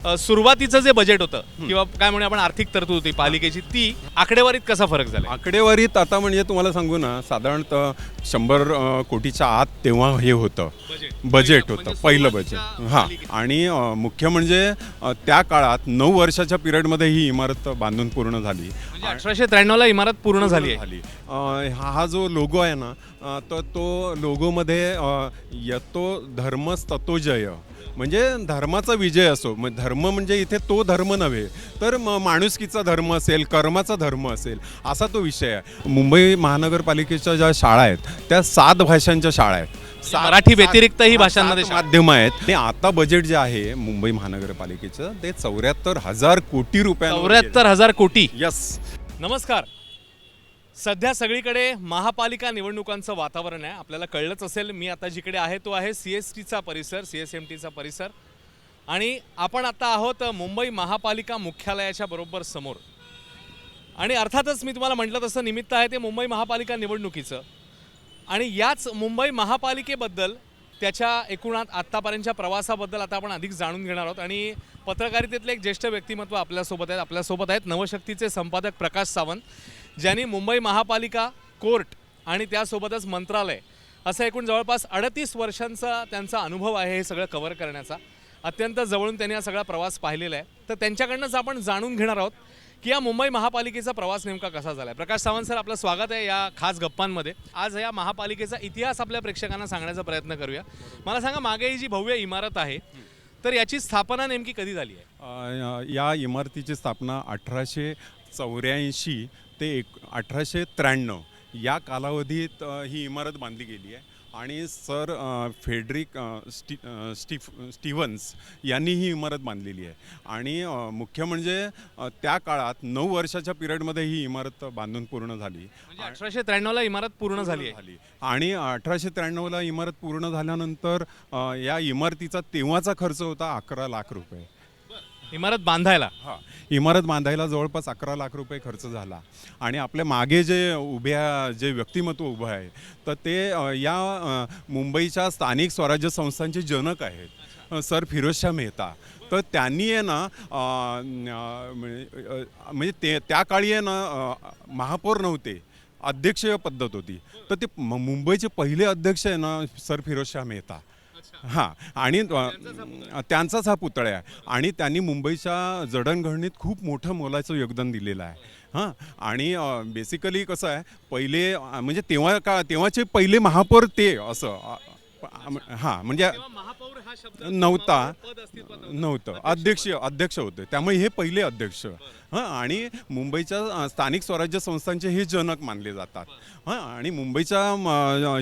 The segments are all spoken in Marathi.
सुरुवातीचं जे बजेट होतं किंवा काय म्हणूया आपण आर्थिक तरतूद होती पालिकेची, ती आकडेवारीत कसा फरक झाला? आकडेवारीत आता म्हणजे तुम्हाला सांगू ना, साधारणतः 100 कोटीच्या आत तेव्हा हे होतं बजेट होतं, पहिलं बजेट. हां, आणि मुख्य म्हणजे त्या काळात 9 वर्षाच्या पिरियडमध्ये ही इमारत बांधून पूर्ण झाली. 1893ला इमारत पूर्ण झाली आहे. हा जो लोगो आहे ना, तर तो लोगोमध्ये यतो धर्मस ततो जय, म्हणजे धर्माचा विजय असो. धर्म म्हणजे इथे तो धर्म नव्हे, तर माणुसकीचा धर्म असेल, कर्माचा धर्म असेल, असा तो विषय आहे. मुंबई महानगरपालिकेच्या ज्या शाळा आहेत त्या 7 भाषांच्या शाळा आहेत. मराठी व्यतिरिक्तही भाषांमध्ये माध्यम आहेत. आणि आता बजेट जे आहे मुंबई महानगरपालिकेचं ते 74,000 कोटी रुपये. 74,000 कोटी. यस. नमस्कार. सध्या सगळीकडे महापालिका निवडणुकांचं वातावरण आहे. आपल्याला कळलंच असेल, मी आता जिकडे आहे तो आहे CSTचा परिसर, CSMTचा परिसर. आणि आपण आता आहोत मुंबई महापालिका मुख्यालयाच्या बरोबर समोर. आणि अर्थातच मी तुम्हाला म्हटलं तसं निमित्त आहे ते मुंबई महापालिका निवडणुकीचं. आणि याच मुंबई महापालिकेबद्दल, त्याच्या एकूणात आत्तापर्यंतच्या प्रवासाबद्दल आता आपण अधिक जाणून घेणार आहोत. आणि पत्रकारितेतले एक ज्येष्ठ व्यक्तिमत्व आपल्यासोबत आहेत नवशक्तीचे संपादक प्रकाश सावंत, ज्यांनी मुंबई महापालिका, कोर्ट आणि त्यासोबतच मंत्रालय असं एकूण जवळपास 38 वर्षांचा त्यांचा अनुभव आहे हे सगळं कव्हर करण्याचा. अत्यंत जवळून त्यांनी हा सगळा प्रवास पाहिलेला आहे. तर त्यांच्याकडनंच आपण जाणून घेणार आहोत की या मुंबई महापालिकेचा प्रवास नेमका कसा झाला आहे. प्रकाश सावंत सर, आपलं स्वागत आहे या खास गप्पांमध्ये. आज या महापालिकेचा इतिहास आपल्या प्रेक्षकांना सांगण्याचा प्रयत्न करूया. मला सांगा, मागे ही जी भव्य इमारत आहे तर याची स्थापना नेमकी कधी झाली आहे? या इमारतीची स्थापना 1884 ते 1893 या कालावधीत ही इमारत बांधली गेली आहे. आणि सर फेडरिक स्टीव्हन्स यांनी ही इमारत बांधलेली आहे. आणि मुख्य म्हणजे त्या काळात 9 वर्षाच्या पिरियडमध्ये ही इमारत बांधून पूर्ण झाली. 1893ला इमारत पूर्ण झाली. आणि 1893ला इमारत पूर्ण झाल्यानंतर या इमारतीचा तेव्हाचा खर्च होता 11 लाख रुपये. इमारत बांधायला? हां, इमारत बांधायला जवळपास 11 लाख रुपये खर्च झाला. आणि आपल्या मागे जे व्यक्तिमत्व उभं आहे तर ते या मुंबईच्या स्थानिक स्वराज्य संस्थांचे जनक आहेत, सर फिरोजशाह मेहता. तर त्यांनी आहे ना, म्हणजे त्या काळी आहे ना, महापौर नव्हते, अध्यक्षीय पद्धत होती. तर ते मुंबईचे पहिले अध्यक्ष आहे ना सर फिरोजशाह मेहता. हां, आणि त्यांचाच हा पुतळा आहे. आणि त्यांनी मुंबईच्या जडणघडणीत खूप मोठं मोलाचं योगदान दिलेलं आहे. हां, आणि बेसिकली कसं आहे, पहिले म्हणजे तेव्हाचे पहिले महापौर ते असं. हां, म्हणजे नव्हतं अध्यक्ष होते, त्यामुळे हे पहिले अध्यक्ष. हां, आणि मुंबईच्या स्थानिक स्वराज्य संस्थांचे हे जनक मानले जातात. हां, आणि मुंबईच्या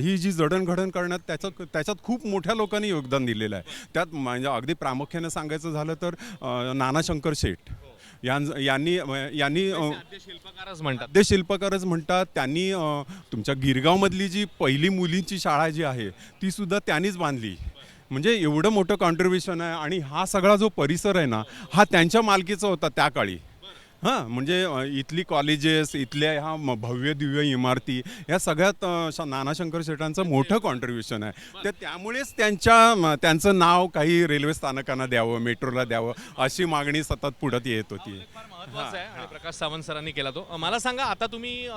ही जी जडणघडण करण्यात त्याच्यात खूप मोठ्या लोकांनी योगदान दिलेलं आहे. त्यात म्हणजे अगदी प्रामुख्याने सांगायचं झालं तर नानाशंकर शेठ यांनी ते शिल्पकारच म्हणतात. त्यांनी तुमच्या गिरगावमधली जी पहिली मुलींची शाळा जी आहे ती सुद्धा त्यांनीच बांधली. म्हणजे एवढं मोठं कॉन्ट्रीब्युशन आहे. आणि हा सगळा जो परिसर आहे ना, हा त्यांच्या मालकीचा होता त्या काळी. हां, म्हणजे इथली कॉलेजेस, इथल्या ह्या भव्य दिव्य इमारती, या सगळ्यात नानाशंकर शेठांचं मोठं कॉन्ट्रीब्युशन आहे. तर त्यामुळेच त्यांचं नाव काही रेल्वे स्थानकांना द्यावं, मेट्रोला द्यावं, अशी मागणी सतत पुढत येत होती. महत्त्वाचं आहे आणि प्रकाश सावंत सरांनी केला तो. मला सांगा, आता तुम्ही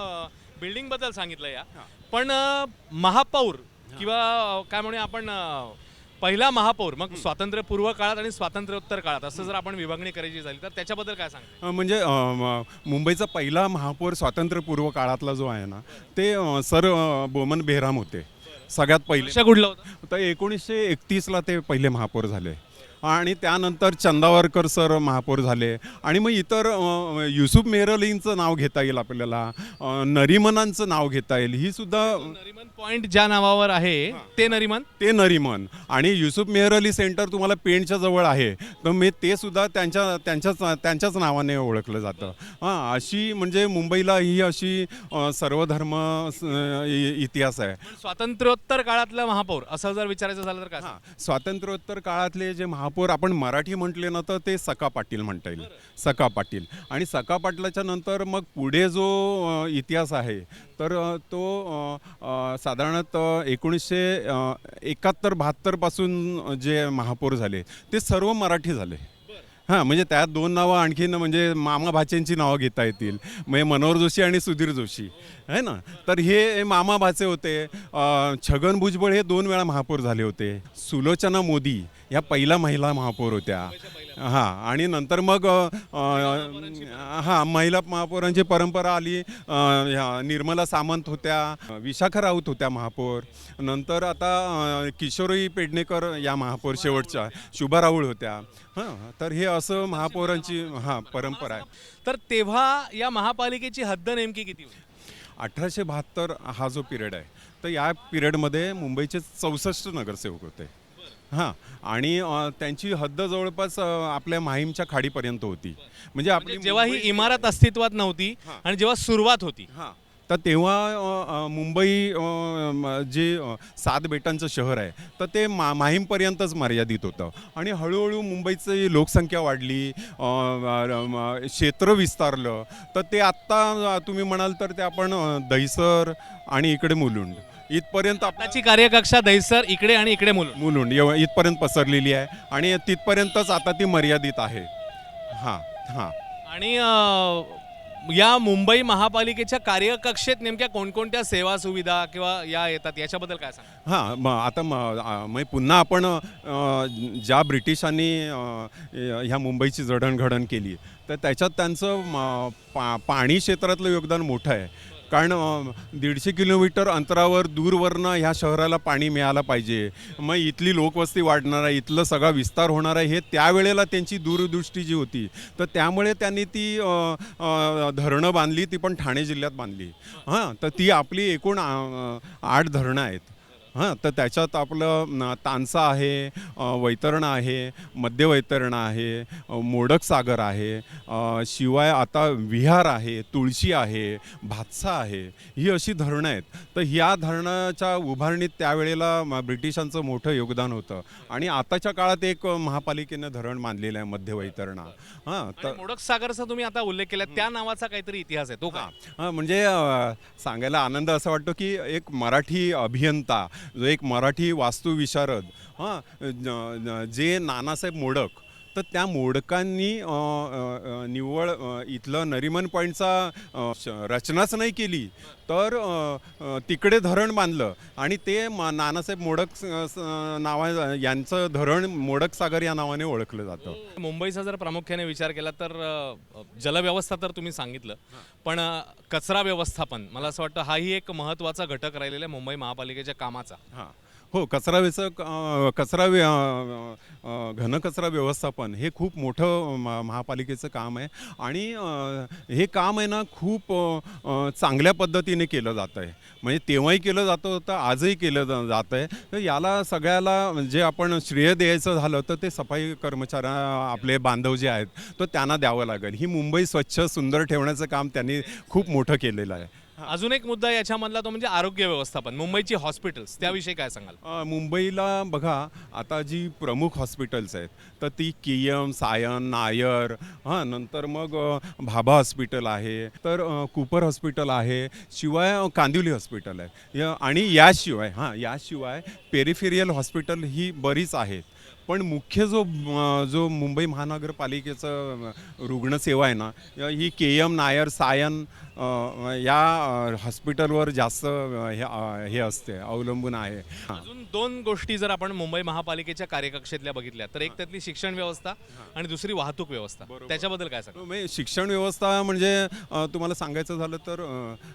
बिल्डिंगबद्दल सांगितलं या, पण महापौर किंवा काय म्हणूया आपण, पहिला महापौर, मग स्वातंत्र्यपूर्व काळात आणि स्वातंत्र्योत्तर काळात असं जर आपण विभागणी करायची झाली तर त्याच्याबद्दल काय सांगता? म्हणजे मुंबईचा पहिला महापौर स्वातंत्र्यपूर्व काळातला जो आहे ना, ते सर बोमन बेहराम होते सगळ्यात पहिले. कुठलं होतं? तर 1931ला ते पहिले महापौर झाले. आणि त्यानंतर चंदावरकर सर महापौर झाले. आणि मग इतर युसुफ मेहरअलींचं नाव घेता येईल आपल्याला, नरिमनांचं नाव घेता येईल. ही सुद्धा नरिमन पॉइंट ज्या नावावर आहे ते नरिमन. आणि युसुफ मेहरअली सेंटर तुम्हाला पेणच्या जवळ आहे, तर मी ते सुद्धा त्यांच्याच नावाने ओळखलं जातं. हां, अशी म्हणजे मुंबईला ही अशी सर्वधर्म इतिहास आहे. स्वातंत्र्योत्तर काळातलं महापौर असं जर विचारायचं झालं तर काय? स्वातंत्र्योत्तर काळातले जे महापौर आपण मराठी म्हटले ना तर ते सखा पाटील म्हणता येईल. सखा पाटील. आणि सखा पाटलाच्या नंतर मग पुढे जो इतिहास आहे तर तो साधारणतः 1971-72 पासून जे महापौर झाले ते सर्व मराठी झाले. हां, म्हणजे त्यात दोन नावं आणखीन म्हणजे मामा भाचेंची नावं घेता येतील. म्हणजे मनोहर जोशी आणि सुधीर जोशी आहे ना. तर हे मामा भाचे होते. छगन भुजबळ हे 2 वेळा महापौर झाले होते. सुलोचना मोदी या पहिल्या महिला महापौर होत्या. हां, आणि नंतर मग हां, महिला महापौरांची परंपरा आली. ह्या निर्मला सामंत होत्या, विशाखा राऊत होत्या महापौर. नंतर आता किशोरी पेडणेकर या महापौर शेवटच्या शुभा राऊळ होत्या. हां, तर हे असं महापौरांची परंपरा आहे. तर तेव्हा या महापालिकेची हद्द नेमकी किती होती? 1872 हा जो पिरियड आहे, तर या पिरियडमध्ये मुंबईचे 64 नगरसेवक होते. हां, आणि त्यांची हद्द जवळपास आपल्या माहीमच्या खाडीपर्यंत होती. म्हणजे आपली जेव्हा ही मुंबई- इमारत अस्तित्वात नव्हती आणि जेव्हा सुरुवात होती, हां, तर तेव्हा मुंबई जे 7 बेटांचं शहर आहे, तर ते माहीमपर्यंतच मर्यादित होतं. आणि हळूहळू मुंबईची लोकसंख्या वाढली, क्षेत्र विस्तारलं. तर ते आत्ता तुम्ही म्हणाल तर ते आपण दहिसर आणि इकडे मुलुंड इथपर्यंत आताची कार्यकक्षा दहिसर इकडे आणि इकडे मुलुंड. मुलुंड इथपर्यंत पसरलेली आहे आणि तिथपर्यंतच आता ती मर्यादित आहे. हां हां आणि या मुंबई महापालिकेच्या कार्यकक्षेत नेमक्या कोणकोणत्या सेवा सुविधा किंवा या येतात याच्याबद्दल काय सांगा? हां, मग आता मग पुन्हा आपण ज्या ब्रिटिशांनी ह्या मुंबईची जडणघडण केली, तर त्याच्यात त्यांचं पाणी क्षेत्रातलं योगदान मोठं आहे. कारण 150 किलोमीटर अंतरावर दूरवरनं ह्या शहराला पाणी मिळालं पाहिजे. मग इथली लोकवस्ती वाढणार आहे, इथलं सगळा विस्तार होणार आहे, हे त्यावेळेला त्यांची दूरदृष्टी जी होती. तर त्यामुळे त्यांनी ती धरणं बांधली, ती पण ठाणे जिल्ह्यात बांधली. हां, तर ती आपली एकूण 8 धरणं आहेत. हां, तर त्याच्यात आपलं तानसा आहे, वैतरणा आहे, मध्य वैतरणा आहे, मोडक सागर आहे, शिवाय आता विहार आहे, तुळशी आहे, भातसा आहे, ही अशी धरणं आहेत. तर ह्या धरणाच्या उभारणीत त्यावेळेला ब्रिटिशांचं मोठं योगदान होतं. आणि आताच्या काळात एक महापालिकेनं धरण बांधलेलं आहे, मध्य वैतरणा. हां, तर मोडक सागरचा तुम्ही आता उल्लेख केला, त्या नावाचा काहीतरी इतिहास आहे तो का? हां, म्हणजे सांगायला आनंद असा वाटतो की एक मराठी अभियंता, जो एक मराठी वास्तुविशारद, जे नानासाहेब मोडक, तर त्या मोडकांनी निव्वळ इथलं नरिमन पॉईंटचा रचनाच नाही केली, तर तिकडे धरण बांधलं. आणि ते नानासाहेब मोडक यांचं धरण मोडक सागर या नावाने ओळखलं जातं. मुंबईचा जर प्रामुख्याने विचार केला तर जलव्यवस्था तर तुम्ही सांगितलं, पण कचरा व्यवस्थापन मला असं वाटतं हाही एक महत्त्वाचा घटक राहिलेला आहे मुंबई महापालिकेच्या कामाचा. हां, हो, घनकचरा व्यवस्थापन हे खूप मोठं महापालिकेचं काम आहे. आणि हे काम आहे ना, खूप चांगल्या पद्धतीने केलं जातं आहे. म्हणजे तेव्हाही केलं जातं होतं, आजही केलं जातं आहे. तर याला सगळ्याला जे आपण श्रेय द्यायचं झालं तर ते सफाई कर्मचारी आपले बांधव जे आहेत, तर त्यांना द्यावं लागेल. ही मुंबई स्वच्छ सुंदर ठेवण्याचं काम त्यांनी खूप मोठं केलेलं आहे. अजून एक मुद्दा याच्यामधला तो म्हणजे आरोग्य व्यवस्थापन, मुंबईची हॉस्पिटल्स, त्याविषयी काय सांगाल? मुंबईला बघा, आता जी प्रमुख हॉस्पिटल्स आहेत, तर ती केएम, सायन, नायर, नंतर मग भाभा हॉस्पिटल आहे, तर कूपर हॉस्पिटल आहे, शिवाय कांदिवली हॉस्पिटल आहे. आणि याशिवाय पेरिफेरियल हॉस्पिटल ही बरीच आहेत. पण मुख्य जो मुंबई महानगरपालिकेचं रुग्णसेवा आहे ना, ही केएम, नायर, सायन या हॉस्पिटलवर जास्त हे असते, अवलंबून आहे. अजून 2 गोष्टी जर आपण मुंबई महापालिकेच्या कार्यकक्षेतल्या बघितल्या तर एक त्यातली शिक्षण व्यवस्था आणि दुसरी वाहतूक व्यवस्था, त्याच्याबद्दल काय सांगा? म्हणजे शिक्षण व्यवस्था म्हणजे तुम्हाला सांगायचं झालं तर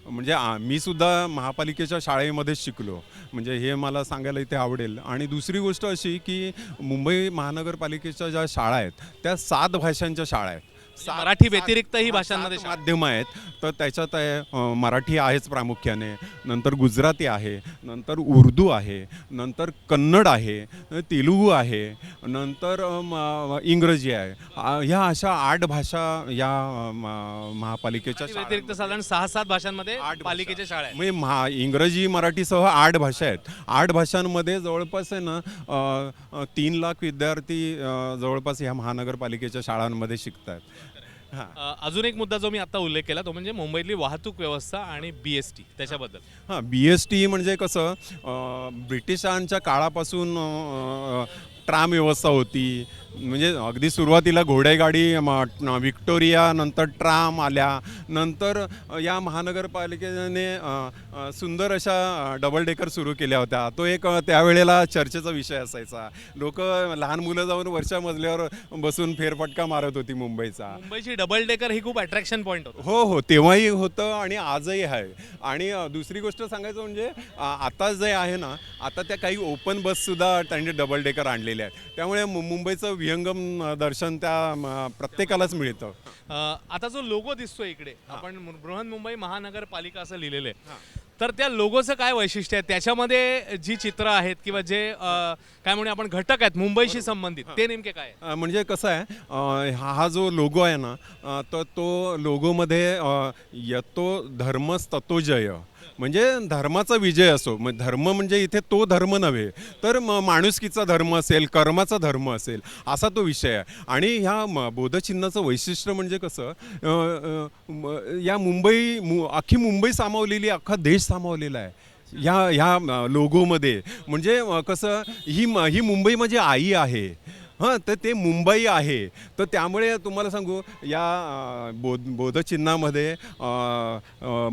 म्हणजे मी सुद्धा महापालिकेच्या शाळेमध्येच शिकलो, म्हणजे हे मला सांगायला इथे आवडेल. आणि दुसरी गोष्ट अशी की मुंबई महानगरपालिकेच्या ज्या शाळा आहेत त्या 7 भाषांच्या शाळा आहेत. मराठी व्यतिरिक्तही भाषांमध्ये शाळा. माध्यम आहेत. तर त्याच्यात आहे मराठी आहेच प्रामुख्याने, नंतर गुजराती आहे, नंतर उर्दू आहे, नंतर कन्नड आहे, तेलुगू आहे, नंतर इंग्रजी आहे. ह्या अशा 8 भाषा या महापालिकेच्या व्यतिरिक्त साधारण 6-7 भाषांमध्ये पालिकेच्या शाळा आहेत. म्हणजे इंग्रजी मराठीसह 8 भाषा आहेत. 8 भाषांमध्ये जवळपास आहे ना 3 लाख विद्यार्थी जवळपास ह्या महानगरपालिकेच्या शाळांमध्ये शिकतात. अजून एक मुद्दा जो मी आता उल्लेख केला तो म्हणजे मुंबईतली वाहतूक व्यवस्था आणि BST, त्याच्याबद्दल. BST म्हणजे कसं, ब्रिटिशांच्या काळापासून ट्राम व्यवस्था होती, म्हणजे अगदी सुरुवातीला घोडेगाडी विक्टोरिया, नंतर ट्राम आल्या, नंतर या महानगरपालिकेने सुंदर अशा डबल डेकर सुरू केल्या होत्या. तो एक त्यावेळेला चर्चेचा विषय असायचा. लोक लहान मुलं जाऊन वरच्या मजल्यावर बसून फेरफटका मारत होती मुंबईचा. मुंबईची डबल डेकर ही खूप अट्रॅक्शन पॉईंट होतं. हो हो, तेव्हाही होतं आणि आजही आहे. आणि दुसरी गोष्ट सांगायचं म्हणजे आता जे आहे ना, आता त्या काही ओपन बससुद्धा त्यांनी डबल डेकर आणलेल्या आहेत. त्यामुळे मुंबईचं विहंगम दर्शन त्या प्रत्येकालाच मिळतं. आता जो लोगो दिसतोय इकडे, आपण बृहन्मुंबई महानगरपालिका असं लिहिलेलं आहे, तर त्या लोगोचं काय वैशिष्ट्य आहे? त्याच्यामध्ये जी चित्र आहेत किंवा जे काय म्हणू आपण घटक आहेत मुंबईशी संबंधित, ते नेमके काय आहे? म्हणजे कसं आहे, हा जो लोगो आहे ना, तर तो लोगोमध्ये येतो धर्मच ततो जय, म्हणजे धर्माचा विजय असो. मग धर्म म्हणजे इथे तो धर्म नव्हे, तर माणुसकीचा धर्म असेल, कर्माचा धर्म असेल, असा तो विषय आहे. आणि ह्या बोधचिन्हाचं वैशिष्ट्य म्हणजे कसं, या अख्खी मुंबई सामावलेली, अख्खा देश सामावलेला आहे ह्या लोगोमध्ये. म्हणजे कसं, ही मुंबई म्हणजे आई आहे. हां, तर ते मुंबई आहे. तर त्यामुळे तुम्हाला सांगू, या बोधचिन्हामध्ये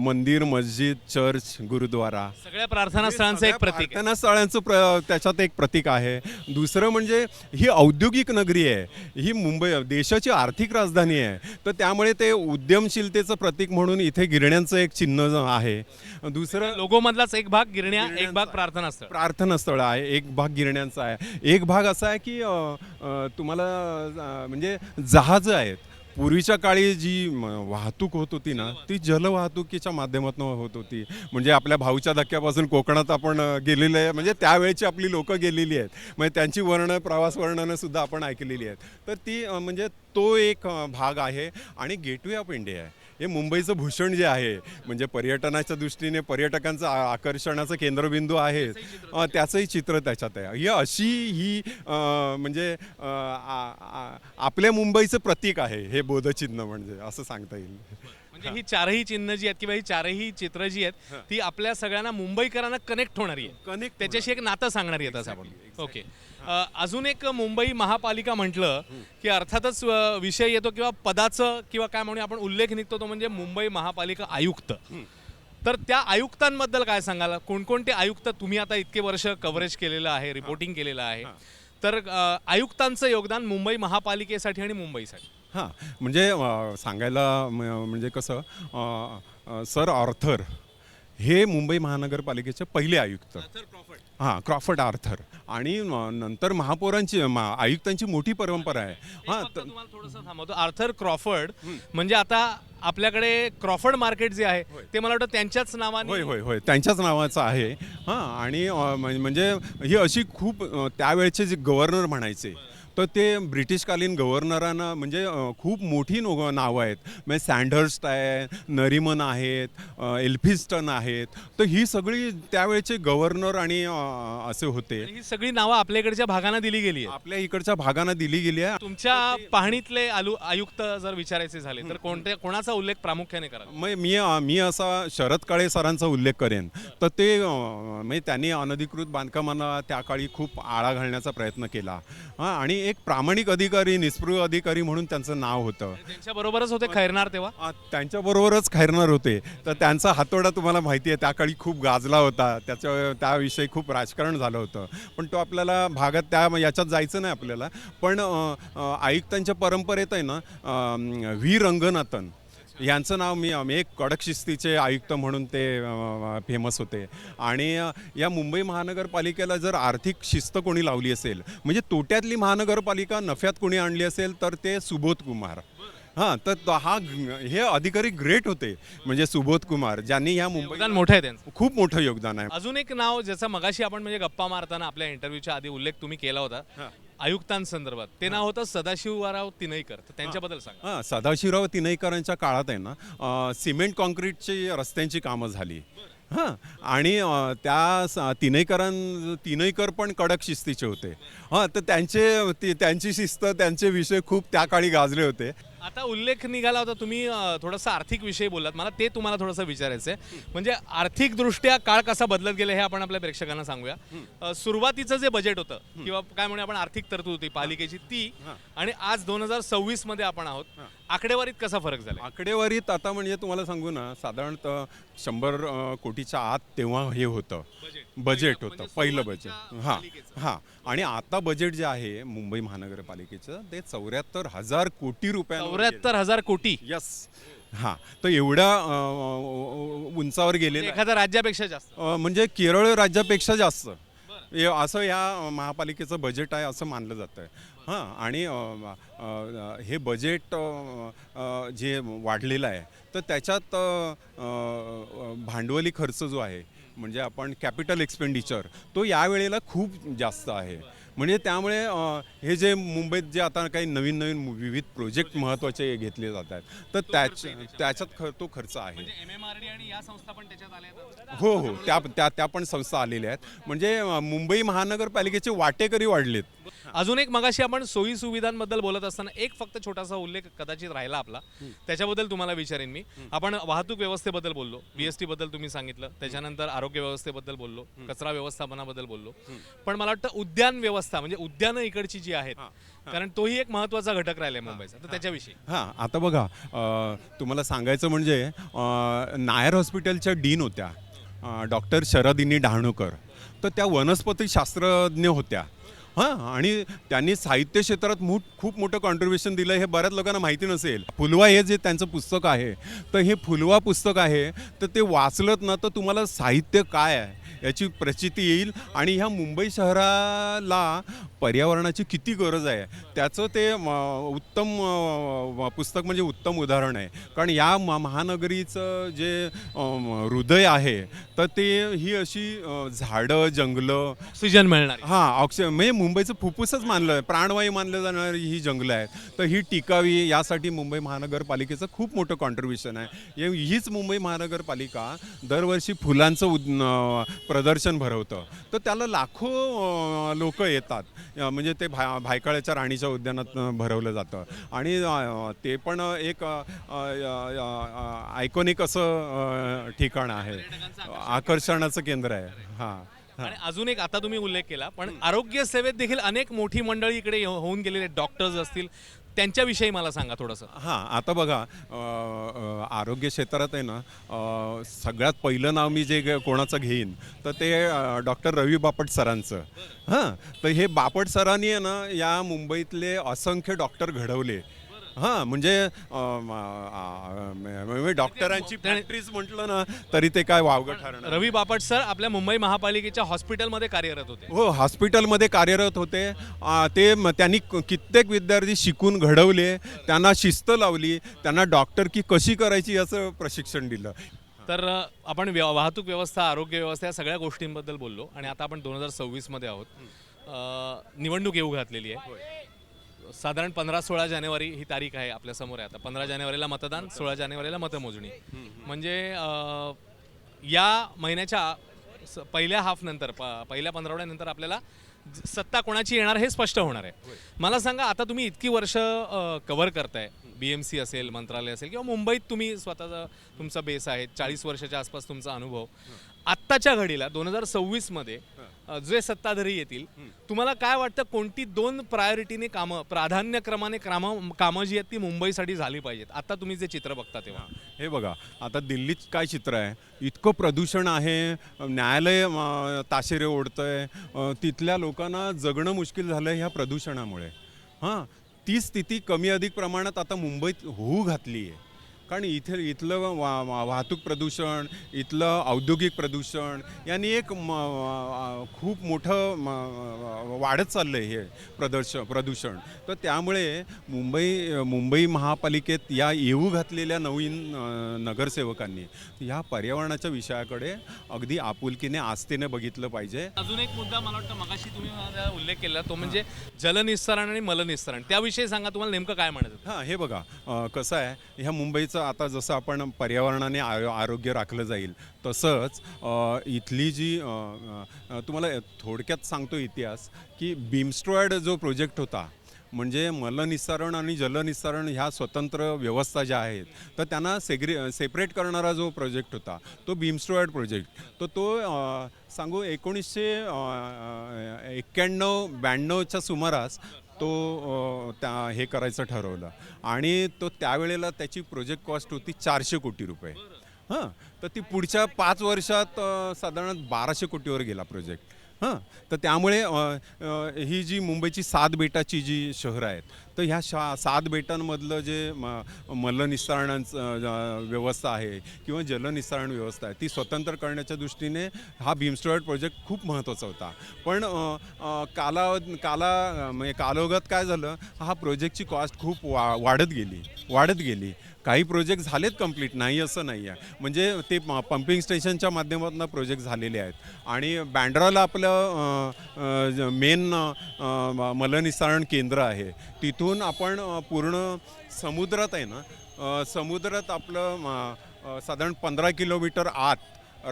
मंदिर, मस्जिद, चर्च, गुरुद्वारा, सगळ्या प्रार्थना स्थळांचं एक प्रतीक आहे. प्रार्थना स्थळांचं त्याच्यात एक प्रतीक आहे. दुसरं म्हणजे ही औद्योगिक नगरी आहे, ही मुंबई देशाची आर्थिक राजधानी आहे. तर त्यामुळे ते उद्यमशीलतेचं प्रतीक म्हणून इथे गिरण्यांचं एक चिन्ह आहे. दुसरं लोगो मधलाच एक भाग गिरण्या, एक भाग प्रार्थना स्थळ. प्रार्थना स्थळ आहे, एक भाग गिरण्यांचा आहे. एक भाग असा आहे की तुम्हाला म्हणजे जहाजं आहेत. पूर्वीच्या काळी जी वाहतूक होत होती ना, ती जलवाहतुकीच्या माध्यमातून होत होती. म्हणजे आपल्या भाऊच्या धक्क्यापासून कोकणात आपण गेलेले आहे, म्हणजे त्यावेळची आपली लोकं गेलेली आहेत. म्हणजे त्यांची प्रवास वर्णनं सुद्धा आपण ऐकलेली आहेत. तर ती म्हणजे तो एक भाग आहे. आणि गेटवे ऑफ इंडिया आहे, हे मुंबईचं भूषण जे आहे, म्हणजे पर्यटनाच्या दृष्टीने पर्यटकांचं आकर्षणाचं केंद्रबिंदू आहे, त्याचंही चित्र त्याच्यात आहे. ही म्हणजे आपल्या मुंबईचं प्रतीक आहे हे बोधचिन्ह, म्हणजे असं सांगता येईल. म्हणजे ही चारही चिन्ह जी आहेत किंवा ही चारही चित्र जी आहेत, ती आपल्या सगळ्यांना मुंबईकरांना कनेक्ट होणारी आहे, त्याच्याशी एक नातं सांगणारी आहेत असं आपण. ओके, अजून एक मुंबई महापालिका म्हटलं की अर्थातच विषय येतो किंवा पदाचं किंवा काय म्हणून आपण उल्लेख निघतो, तो म्हणजे मुंबई महापालिका आयुक्त. तर त्या आयुक्तांबद्दल काय सांगाल? कोणकोणते आयुक्त तुम्ही आता इतके वर्ष कव्हरेज केलेलं आहे, रिपोर्टिंग केलेलं आहे, तर आयुक्तांचं योगदान मुंबई महापालिकेसाठी आणि मुंबईसाठी? हां, म्हणजे सांगायला म्हणजे कसं, सर आर्थर हे मुंबई महानगरपालिकेचे पहिले आयुक्त. हां, क्रॉफर्ड आर्थर. आणि नंतर महापौरांची आयुक्तांची मोठी परंपरा आहे. हां, तुम्हाला थोडंसं थांबवतो. आर्थर क्रॉफर्ड म्हणजे आता आपल्याकडे क्रॉफर्ड मार्केट जे आहे ते मला वाटतं त्यांच्याच नावाने. होय होय होय, त्यांच्याच नावाचं आहे. हां, आणि म्हणजे ही अशी खूप त्यावेळचे जे गव्हर्नर म्हणायचे, तर ते ब्रिटिशकालीन गव्हर्नरांना म्हणजे खूप मोठी नावं आहेत. म्हणजे सँडहर्स्ट आहे, नरिमन आहेत, एल्फिन्स्टन आहेत. तर ही सगळी त्यावेळेचे गव्हर्नर आणि असे होते. ही सगळी नावं आपल्या इकडच्या भागांना दिली गेली आहेत. आपल्या इकडच्या भागांना दिली गेली आहे. तुमच्या पाहणीतले आयुक्त जर विचारायचे झाले तर कोणाचा उल्लेख प्रामुख्याने कराल? मी असा शरद काळे सरांचा उल्लेख करेन. तर ते म्हणजे त्यांनी अनधिकृत बांधकामांना त्या काळी खूप आळा घालण्याचा प्रयत्न केला. हां, आणि एक प्रामाणिक अधिकारी, निस्पृह अधिकारी म्हणून त्यांचं नाव होतं. त्यांच्याबरोबरच होते खैरनार तेव्हा? त्यांच्याबरोबरच खैरनार होते. तर त्यांचा हातोडा तुम्हाला माहिती आहे, त्या काळी खूप गाजला होता. त्याविषयी खूप राजकारण झालं होतं. पण तो आपल्याला भागात याच्यात जायचं नाही आपल्याला. पण आयुक्तांच्या परंपरेत आहे ना, व्ही रंगनाथन यांचं नाव मी एक कडक शिस्तीचे आयुक्त म्हणून ते फेमस होते. आणि या मुंबई महानगरपालिकेला जर आर्थिक शिस्त कोणी लावली असेल, म्हणजे तोट्यातली महानगरपालिका नफ्यात कोणी आणली असेल, तर ते सुबोध कुमार. हां, तर हे अधिकारी ग्रेट होते, म्हणजे सुबोध कुमार, ज्यांनी या मुंबईत मोठं आहे त्यांचं, खूप मोठं योगदान आहे. अजून एक नाव ज्याचा मगाशी आपण म्हणजे गप्पा मारताना आपल्या इंटरव्ह्यूच्या आधी उल्लेख तुम्ही केला होता आयुक्तांसंदर्भात, ते नाव होतं सदाशिवराव तिनईकर. तर त्यांच्याबद्दल सांगा. सदाशिवराव तिनईकरांच्या काळात आहे ना, सिमेंट कॉन्क्रीटची रस्त्यांची कामं झाली. हां आणि तीनईकर पण कडक शिस्तीचे होते. हां तर त्यांची शिस्त त्यांचे विषय खूप त्या काळी गाजले होते. आता उल्लेख निघाला होता तुम्ही थोडंसं आर्थिक विषयी बोललात मला ते तुम्हाला थोडंसं विचारायचं आहे म्हणजे आर्थिकदृष्ट्या काळ कसा बदलत गेला हे आपण आपल्या प्रेक्षकांना सांगूया. सुरुवातीचं जे बजेट होतं किंवा काय म्हणूया आपण आर्थिक तरतूद होती पालिकेची ती आणि आज 2026 मध्ये आपण आहोत आकडेवारीत कसा फरक झाला? आकडेवारीत आता म्हणजे तुम्हाला सांगू ना साधारणतः 100 कोटीच्या आत तेव्हा हे होतं बजेट होतं पहिलं बजेट. हां हां आणि आता बजेट जे आहे मुंबई महानगरपालिकेचं ते 74,000 कोटी रुपयांवर 74,000 कोटी यस. हां तर एवढ्या उंचावर गेलेलं आहे. एखाद्या राज्यापेक्षा जास्त म्हणजे केरळ राज्यापेक्षा जास्त असं या महापालिकेचं बजेट आहे असं मानलं जातं आहे. हां आणि हे बजेट जे वाढलेलं आहे तर त्याच्यात भांडवली खर्च जो आहे म्हणजे आपण कॅपिटल एक्सपेंडिचर तो यावेळेला खूप जास्त आहे. म्हणजे त्यामुळे हे जे मुंबईत जे आता काही नवीन नवीन विविध प्रोजेक्ट महत्त्वाचे घेतले जात आहेत तर त्याच्यात तो खर्च आहे. MMRD आणि या संस्था पण त्याच्यात आल्या आहेत? हो हो त्या पण संस्था आलेल्या आहेत म्हणजे मुंबई महानगरपालिकेचे वाटेकरी वाढलेत. अजून एक मगाशी आपण सोयी सुविधांबद्दल बोलत असताना एक फक्त छोटासा उल्लेख कदाचित राहिला आपला त्याच्याबद्दल तुम्हाला विचारेन मी. आपण वाहतूक व्यवस्थेबद्दल बोललो BST बद्दल तुम्ही सांगितलं त्याच्यानंतर आरोग्य व्यवस्थेबद्दल बोललो कचरा व्यवस्थापनाबद्दल बोललो पण मला वाटतं उद्यान व्यवस्था म्हणजे उद्यानं इकडची जी आहेत कारण तोही एक महत्त्वाचा घटक राहिलाय मुंबईचा तर त्याच्याविषयी. हां आता बघा तुम्हाला सांगायचं म्हणजे नायर हॉस्पिटलच्या डीन होत्या डॉक्टर शरदिनी डहाणूकर तर त्या वनस्पती शास्त्रज्ञ होत्या. हां आणि त्यांनी साहित्य क्षेत्रात खूप मोठं कॉन्ट्रीब्युशन दिलं हे बऱ्याच लोकांना माहिती नसेल. फुलवा हे जे त्यांचं पुस्तक आहे तर हे फुलवा पुस्तक आहे तर ते वाचलंत ना तर तुम्हाला साहित्य काय आहे याची प्रचिती येईल आणि ह्या मुंबई शहराला पर्यावरणाची किती गरज आहे त्याचं ते उत्तम पुस्तक म्हणजे उत्तम उदाहरण आहे. कारण या महानगरीचं जे हृदय आहे तर ते ही अशी झाडं जंगलं ऑक्सिजन मिळणार. हां ऑक्सिजन म्हणजे मुंबईचं फुफ्फुसच मानलं प्राणवायू मानलं जाणारी ही जंगलं आहेत तर ही टिकावी यासाठी मुंबई महानगरपालिकेचं खूप मोठं कॉन्ट्रीब्युशन आहे. हीच मुंबई महानगरपालिका दरवर्षी फुलांचं प्रदर्शन भरवतं तर त्याला लाखो लोक येतात म्हणजे ते भायखळ्याच्या राणीच्या उद्यानात भरवलं जातं आणि ते पण एक आयकॉनिक असं ठिकाण आहे आकर्षणाचं केंद्र आहे. हां आणि अजून एक आता तुम्ही उल्लेख केला पण आरोग्य सेवेत देखील अनेक मोठी मंडळी इकडे होऊन गेलेले डॉक्टर्स असतील त्यांच्याविषयी मला सांगा थोडंसं. हां आता बघा आरोग्य क्षेत्रात आहे ना सगळ्यात पहिलं नाव मी जे कोणाचं घेईन तर ते डॉक्टर रवी बापट सरांचं. हां तर हे बापट सरांनी आहे ना या मुंबईतले असंख्य डॉक्टर घडवले. हां म्हणजे डॉक्टरांची फॅक्टरीज म्हटलं ना तरी ते काय वावगं ठरणार. रवी बापट सर आपल्या मुंबई महापालिकेच्या हॉस्पिटलमध्ये कार्यरत होते. हो हॉस्पिटलमध्ये कार्यरत होते त्यांनी कित्येक विद्यार्थी शिकून घडवले त्यांना शिस्त लावली त्यांना डॉक्टर की कशी करायची याचं प्रशिक्षण दिलं. तर आपण वाहतूक व्यवस्था आरोग्य व्यवस्था या सगळ्या गोष्टींबद्दल बोललो आणि आता आपण 2026 मध्ये आहोत. निवडणूक येऊ घातलेली आहे साधारण 15-16 जानेवारी ही तारीख आहे आपल्या समोर आहे. आता 15 जानेवारीला मतदान 16 जानेवारीला मतमोजणी म्हणजे या महिन्याच्या पहिल्या हाफ नंतर पहिल्या पंधरवड्यानंतर आपल्याला सत्ता कोणाची येणार हे स्पष्ट होणार आहे. मला सांगा आता तुम्ही इतकी वर्ष कव्हर करताय BMC असेल मंत्रालय असेल किंवा मुंबईत तुम्ही स्वतःचा तुमचा बेस आहे 40 वर्षाच्या आसपास तुमचा अनुभव आत्ताच्या घडीला 2026 मध्ये जे सत्ताधारी येतील तुम्हाला काय वाटतं कोणती 2 प्रायोरिटीने कामं प्राधान्यक्रमाने कामं जी आहेत ती मुंबईसाठी झाली पाहिजेत आता तुम्ही जे चित्र बघता तेव्हा? हे बघा आता दिल्लीत काय चित्र आहे इतकं प्रदूषण आहे न्यायालय ताशेरे ओढतंय तिथल्या लोकांना जगणं मुश्किल झालं ह्या प्रदूषणामुळे. हां ती स्थिती कमी अधिक प्रमाणात आता मुंबईत होऊ घातली आहे कारण इथलं वाहतूक प्रदूषण इथलं औद्योगिक प्रदूषण यांनी एक खूप मोठं वाढत चाललं आहे हे प्रदूषण. तर त्यामुळे मुंबई महापालिकेत या येऊ घातलेल्या नवीन नगरसेवकांनी या पर्यावरणाच्या विषयाकडे अगदी आपुलकीने आस्थेने बघितलं पाहिजे. अजून एक मुद्दा मला वाटतं मगाशी तुम्ही उल्लेख केला तो म्हणजे जलनिस्सारण आणि मलनिस्सारण त्याविषयी सांगा तुम्हाला नेमकं काय म्हणायचं? हां हे बघा कसं आहे ह्या मुंबईचा आता जसं आपण पर्यावरणाने आरोग्य राखलं जाईल तसंच इथली जी तुम्हाला थोडक्यात सांगतो इतिहास की बीमस्ट्रॉयड जो प्रोजेक्ट होता म्हणजे मलनिस्सारण आणि जलनिस्सारण ह्या स्वतंत्र व्यवस्था ज्या आहेत तर त्यांना सेपरेट करणारा जो प्रोजेक्ट होता तो बीमस्ट्रॉयड प्रोजेक्ट तो सांगू 1991-92च्या सुमारास तो हे करायचं ठरवलं आणि तो त्यावेळेला त्याची प्रोजेक्ट कॉस्ट होती 400 कोटी रुपये. हां, तर ती पुढच्या 5 वर्षात साधारण 1200 कोटीवर गेला प्रोजेक्ट. हां, तर त्यामुळे ही जी मुंबईची 7 बेटाची जी शहरं आहेत तर ह्या 7 बेटांमधलं जे मलनिस्सारणांचं व्यवस्था आहे किंवा जलनिस्सारण व्यवस्था आहे ती स्वतंत्र करण्याच्या दृष्टीने हा बीमस्ट्रॉयड प्रोजेक्ट खूप महत्त्वाचा होता. पण म्हणजे कालावधीत काय झालं, हा प्रोजेक्टची कॉस्ट खूप वाढत गेली. काही प्रोजेक्ट झालेत कंप्लीट, नाही असं नाही आहे. म्हणजे ते पंपिंग स्टेशनच्या माध्यमातून प्रोजेक्ट झालेले आहेत आणि बँड्राला आपलं मेन मलनिस्सारण केंद्र आहे. तिथून आपण पूर्ण समुद्रात आहे ना, समुद्रात आपलं साधारण 15 किलोमीटर आत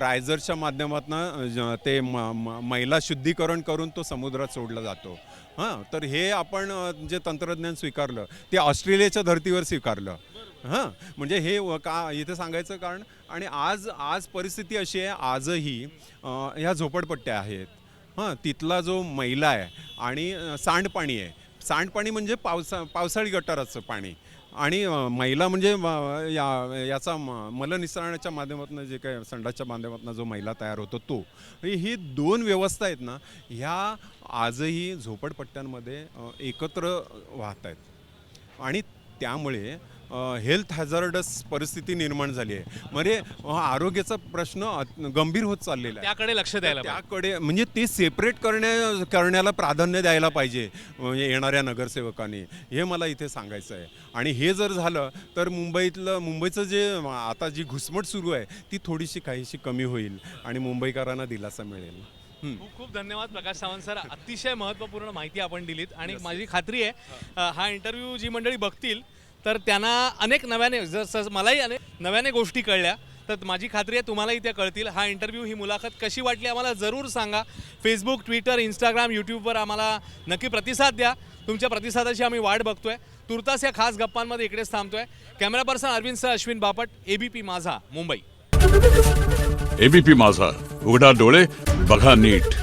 रायझरच्या माध्यमातून ते मैला शुद्धीकरण करून तो समुद्रात सोडला जातो. हां, तर हे आपण जे तंत्रज्ञान स्वीकारलं ते ऑस्ट्रेलियाच्या धर्तीवर स्वीकारलं. हां, म्हणजे हे का इथे सांगायचं कारण आणि आज परिस्थिती अशी आहे, आजही ह्या झोपडपट्ट्या आहेत. हां, तिथला जो मैला आहे आणि सांडपाणी आहे. सांडपाणी म्हणजे पावसाळी गटाराचं पाणी आणि मैला म्हणजे याचा मलनिस्सारणाच्या माध्यमातून जे काय संडासच्या माध्यमातून जो मैला तयार होतो तो. ही 2 व्यवस्था आहेत ना, ह्या आजही झोपडपट्ट्यांमध्ये एकत्र वाहत आहेत आणि त्यामुळे हेल्थ हॅझार्डस परिस्थिती निर्माण झाली आहे. म्हणजे आरोग्याचा प्रश्न गंभीर होत चाललेला आहे. त्याकडे लक्ष द्यायला त्याकडे म्हणजे ते सेपरेट करण्याला प्राधान्य द्यायला पाहिजे येणाऱ्या नगरसेवकांनी, हे मला इथे सांगायचं आहे. आणि हे जर झालं तर मुंबईचं जे आता जी घुसमट सुरू आहे ती थोडीशी काहीशी कमी होईल आणि मुंबईकरांना दिलासा मिळेल. खूप खूप धन्यवाद प्रकाश सावंत सर, अतिशय महत्त्वपूर्ण माहिती आपण दिलीत आणि माझी खात्री आहे हा इंटरव्ह्यू जी मंडळी बघतील तर त्यांना अनेक नव्याने जसं मलाही अनेक नव्याने गोष्टी कळल्या तर माझी खात्री आहे तुम्हालाही त्या कळतील. हा इंटरव्ह्यू ही मुलाखत कशी वाटली आम्हाला जरूर सांगा. फेसबुक, ट्विटर, इंस्टाग्राम, यूट्यूबवर आम्हाला नक्की प्रतिसाद द्या. तुमच्या प्रतिसादाची आम्ही वाट बघतोय. तुर्तास या खास गप्पांमध्ये इकडेच थांबतोय. कॅमेरा पर्सन अरविंदसह अश्विन बापट, ABP माझा, मुंबई. ABP माझा, उघडा डोळे बघा नीट.